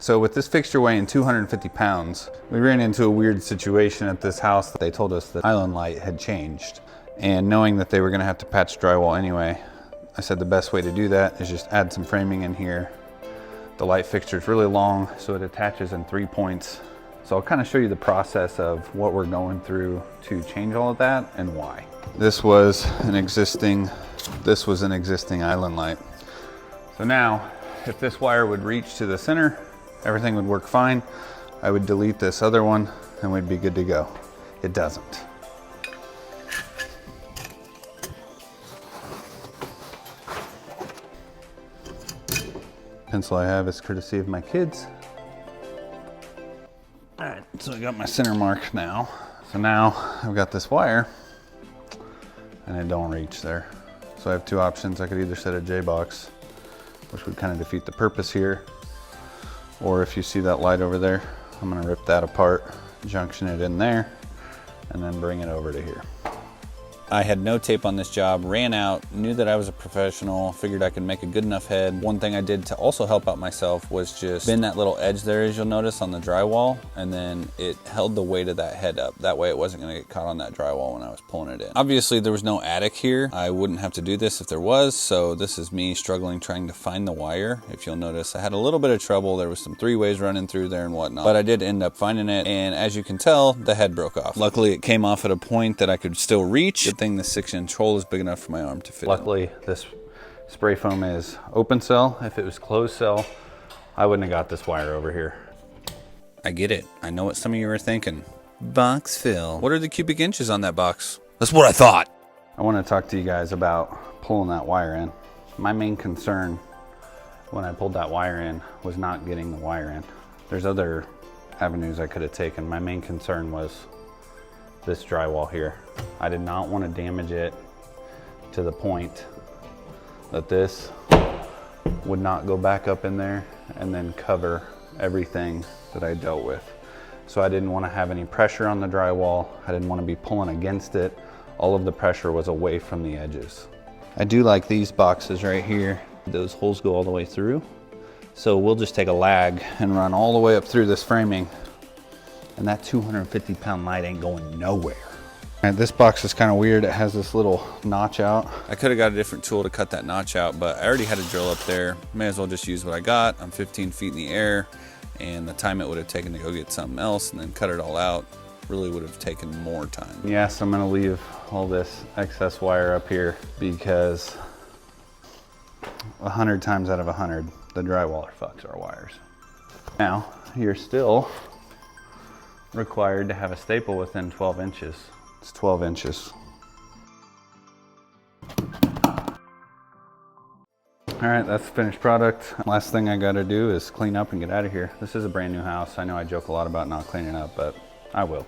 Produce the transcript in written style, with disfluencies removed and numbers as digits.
So with this fixture weighing 250 pounds, we ran into a weird situation at this house. They told us the island light had changed. And knowing that they were gonna have to patch drywall anyway, I said the best way to do that is just add some framing in here. The light fixture is really long, so it attaches in 3 points. So I'll kind of show you the process of what we're going through to change all of that and why. This was an existing island light. So now, if this wire would reach to the center, everything would work fine. I would delete this other one and we'd be good to go. It doesn't. Pencil I have is courtesy of my kids. All right, so I got my center mark now. So now I've got this wire and it don't reach there. So I have two options. I could either set a J-box, which would kind of defeat the purpose here. Or if you see that light over there, I'm gonna rip that apart, junction it in there, and then bring it over to here. I had no tape on this job, ran out, knew that I was a professional, figured I could make a good enough head. One thing I did to also help out myself was just bend that little edge there, as you'll notice, on the drywall, and then it held the weight of that head up. That way it wasn't gonna get caught on that drywall when I was pulling it in. Obviously there was no attic here. I wouldn't have to do this if there was, so this is me struggling trying to find the wire. If you'll notice, I had a little bit of trouble. There was some three-ways running through there and whatnot, but I did end up finding it, and as you can tell, the head broke off. Luckily it came off at a point that I could still reach. Good thing the 6-inch hole is big enough for my arm to fit. Luckily, this spray foam is open cell. If it was closed cell, I wouldn't have got this wire over here. I get it. I know what some of you are thinking. Box fill. What are the cubic inches on that box? That's what I thought. I want to talk to you guys about pulling that wire in. My main concern when I pulled that wire in was not getting the wire in. There's other avenues I could have taken. My main concern was this drywall here. I did not want to damage it to the point that this would not go back up in there and then cover everything that I dealt with. So I didn't want to have any pressure on the drywall. I didn't want to be pulling against it. All of the pressure was away from the edges. I do like these boxes right here. Those holes go all the way through. So we'll just take a lag and run all the way up through this framing, and that 250-pound light ain't going nowhere. And this box is kind of weird. It has this little notch out. I could have got a different tool to cut that notch out, but I already had a drill up there. May as well just use what I got. I'm 15 feet in the air, and the time it would have taken to go get something else and then cut it all out really would have taken more time. Yes, I'm gonna leave all this excess wire up here because 100 times out of 100, the drywaller fucks our wires. Now, you're still required to have a staple within 12 inches. It's 12 inches. All right, that's the finished product. Last thing I gotta do is clean up and get out of here. This is a brand new house. I know I joke a lot about not cleaning up, but I will.